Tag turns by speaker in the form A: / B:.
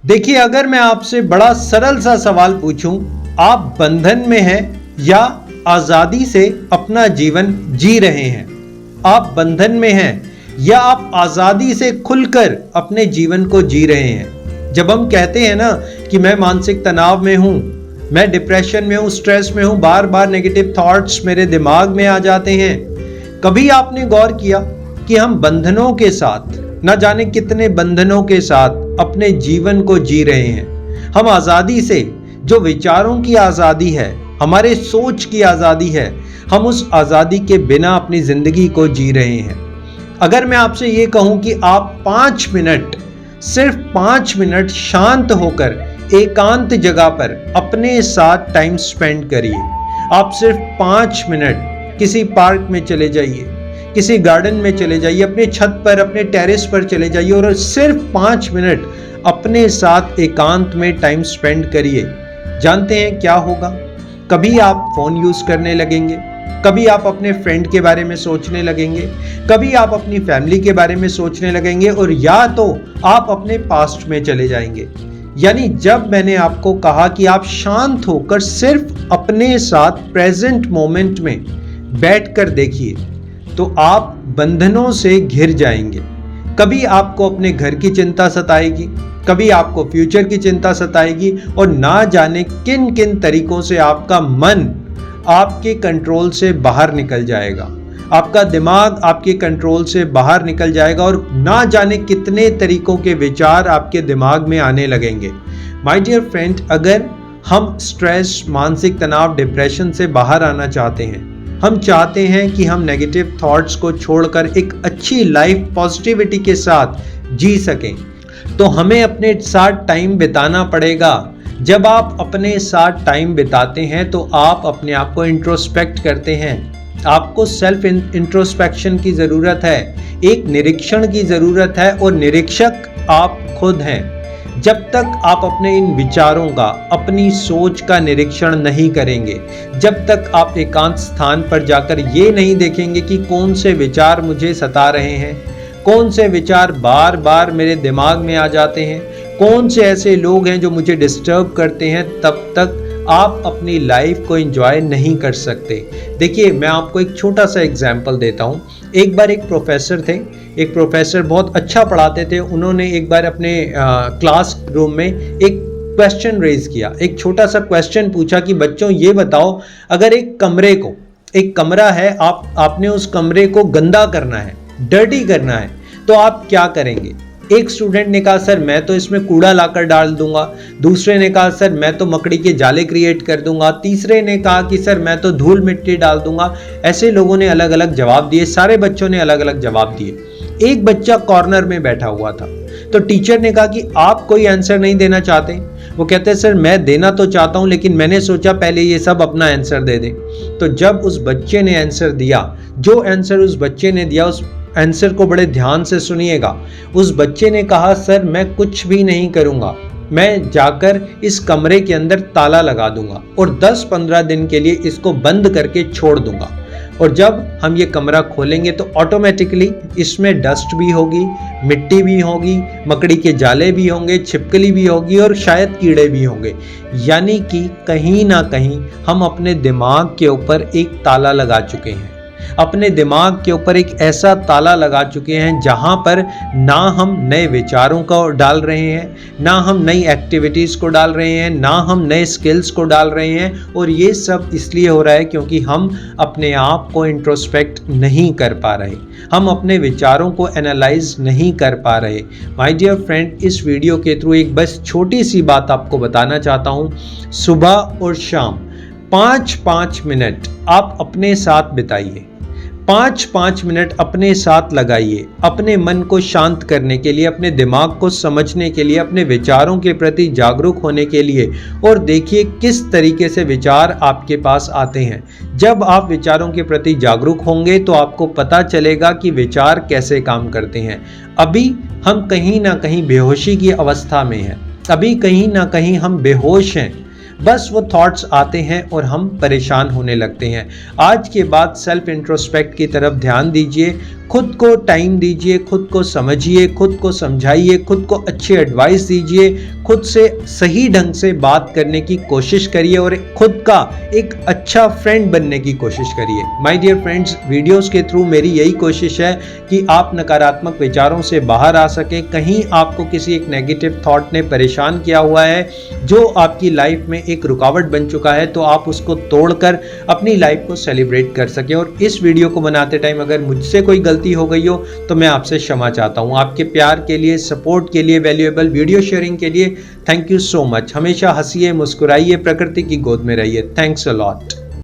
A: देखिए, अगर मैं आपसे बड़ा सरल सा सवाल पूछूं, आप बंधन में हैं या आजादी से अपना जीवन जी रहे हैं? आप बंधन में हैं या आप आजादी से खुलकर अपने जीवन को जी रहे हैं? जब हम कहते हैं ना कि मैं मानसिक तनाव में हूं, मैं डिप्रेशन में हूं, स्ट्रेस में हूं, बार बार नेगेटिव थॉट्स मेरे दिमाग में आ जाते हैं, कभी आपने गौर किया कि हम बंधनों के साथ, न जाने कितने बंधनों के साथ अपने जीवन को जी रहे हैं? हम आजादी से, जो विचारों की आजादी है, हमारे सोच की आजादी है, हम उस आजादी के बिना अपनी जिंदगी को जी रहे हैं। अगर मैं आपसे ये कहूं कि आप 5 मिनट, सिर्फ 5 मिनट शांत होकर एकांत जगह पर अपने साथ टाइम स्पेंड करिए। आप सिर्फ 5 मिनट किसी पार्क में चले जाइए, किसी गार्डन में चले जाइए, अपने छत पर, अपने टेरेस पर चले जाइए और सिर्फ 5 मिनट अपने साथ एकांत में टाइम स्पेंड करिए। जानते हैं क्या होगा? कभी आप फोन यूज करने लगेंगे, कभी आप अपने फ्रेंड के बारे में सोचने लगेंगे, कभी आप अपनी फैमिली के बारे में सोचने लगेंगे, और या तो आप अपने पास्ट में चले जाएंगे। यानी जब मैंने आपको कहा कि आप शांत होकर सिर्फ अपने साथ प्रेजेंट मोमेंट में बैठकर देखिए, तो आप बंधनों से घिर जाएंगे। कभी आपको अपने घर की चिंता सताएगी, कभी आपको फ्यूचर की चिंता सताएगी, और ना जाने किन किन तरीकों से आपका मन आपके कंट्रोल से बाहर निकल जाएगा, आपका दिमाग आपके कंट्रोल से बाहर निकल जाएगा, और ना जाने कितने तरीकों के विचार आपके दिमाग में आने लगेंगे। माय डियर फ्रेंड, अगर हम स्ट्रेस, मानसिक तनाव, डिप्रेशन से बाहर आना चाहते हैं, हम चाहते हैं कि हम नेगेटिव थॉट्स को छोड़कर एक अच्छी लाइफ पॉजिटिविटी के साथ जी सकें, तो हमें अपने साथ टाइम बिताना पड़ेगा। जब आप अपने साथ टाइम बिताते हैं तो आप अपने आप को इंट्रोस्पेक्ट करते हैं। आपको सेल्फ इंट्रोस्पेक्शन की ज़रूरत है, एक निरीक्षण की ज़रूरत है, और निरीक्षक आप खुद हैं। जब तक आप अपने इन विचारों का, अपनी सोच का निरीक्षण नहीं करेंगे, जब तक आप एकांत स्थान पर जाकर ये नहीं देखेंगे कि कौन से विचार मुझे सता रहे हैं, कौन से विचार बार बार मेरे दिमाग में आ जाते हैं, कौन से ऐसे लोग हैं जो मुझे डिस्टर्ब करते हैं, तब तक आप अपनी लाइफ को एंजॉय नहीं कर सकते। देखिए, मैं आपको एक छोटा सा एग्जाम्पल देता हूँ। एक बार एक प्रोफेसर थे, एक प्रोफेसर बहुत अच्छा पढ़ाते थे। उन्होंने एक बार अपने क्लास रूम में एक क्वेश्चन रेज किया, एक छोटा सा क्वेश्चन पूछा कि बच्चों ये बताओ, अगर एक कमरा है, आपने उस कमरे को गंदा करना है, डर्टी करना है, तो आप क्या करेंगे? एक स्टूडेंट ने कहा, सर मैं तो इसमें कूड़ा लाकर डाल दूंगा। दूसरे ने कहा, सर मैं तो मकड़ी के जाले क्रिएट कर दूंगा। तीसरे ने कहा कि सर मैं तो धूल मिट्टी डाल दूंगा। ऐसे लोगों ने अलग अलग जवाब दिए, सारे बच्चों ने अलग अलग जवाब दिए। एक बच्चा कॉर्नर में बैठा हुआ था, तो टीचर ने कहा कि आप कोई आंसर नहीं देना चाहते? वो कहते हैं, सर मैं देना तो चाहता हूं, लेकिन मैंने सोचा पहले ये सब अपना आंसर दे दे। तो जब उस बच्चे ने आंसर दिया, जो आंसर उस बच्चे ने दिया, उस आंसर को बड़े ध्यान से सुनिएगा। उस बच्चे ने कहा, सर मैं कुछ भी नहीं करूंगा, मैं जाकर इस कमरे के अंदर ताला लगा दूंगा और 10-15 दिन के लिए इसको बंद करके छोड़ दूंगा, और जब हम ये कमरा खोलेंगे तो ऑटोमेटिकली इसमें डस्ट भी होगी, मिट्टी भी होगी, मकड़ी के जाले भी होंगे, छिपकली भी होगी, और शायद कीड़े भी होंगे। यानी कि कहीं ना कहीं हम अपने दिमाग के ऊपर एक ताला लगा चुके हैं, अपने दिमाग के ऊपर एक ऐसा ताला लगा चुके हैं जहां पर ना हम नए विचारों को डाल रहे हैं, ना हम नई एक्टिविटीज़ को डाल रहे हैं, ना हम नए स्किल्स को डाल रहे हैं। और ये सब इसलिए हो रहा है क्योंकि हम अपने आप को इंट्रोस्पेक्ट नहीं कर पा रहे, हम अपने विचारों को एनालाइज नहीं कर पा रहे। माय डियर फ्रेंड, इस वीडियो के थ्रू एक बस छोटी सी बात आपको बताना चाहता हूँ। सुबह और शाम 5-5 मिनट आप अपने साथ बिताइए, 5-5 मिनट अपने साथ लगाइए, अपने मन को शांत करने के लिए, अपने दिमाग को समझने के लिए, अपने विचारों के प्रति जागरूक होने के लिए, और देखिए किस तरीके से विचार आपके पास आते हैं। जब आप विचारों के प्रति जागरूक होंगे तो आपको पता चलेगा कि विचार कैसे काम करते हैं। अभी हम कहीं ना कहीं बेहोशी की अवस्था में हैं, अभी कहीं ना कहीं हम बेहोश हैं, बस वो थॉट्स आते हैं और हम परेशान होने लगते हैं। आज के बाद सेल्फ इंट्रोस्पेक्ट की तरफ ध्यान दीजिए, खुद को टाइम दीजिए, खुद को समझिए, खुद को समझाइए, खुद को अच्छी एडवाइस दीजिए, खुद से सही ढंग से बात करने की कोशिश करिए और खुद का एक अच्छा फ्रेंड बनने की कोशिश करिए। माय डियर फ्रेंड्स, वीडियोस के थ्रू मेरी यही कोशिश है कि आप नकारात्मक विचारों से बाहर आ सकें। कहीं आपको किसी एक नेगेटिव थॉट ने परेशान किया हुआ है जो आपकी लाइफ में एक रुकावट बन चुका है, तो आप उसको तोड़कर अपनी लाइफ को सेलिब्रेट कर सकें। और इस वीडियो को बनाते टाइम अगर मुझसे कोई गलती हो गई हो तो मैं आपसे क्षमा चाहता हूं। आपके प्यार के लिए, सपोर्ट के लिए, वैल्यूएबल वीडियो शेयरिंग के लिए थैंक यू सो मच। हमेशा हंसिए, मुस्कुराइए, प्रकृति की गोद में रहिए। Thanks a lot.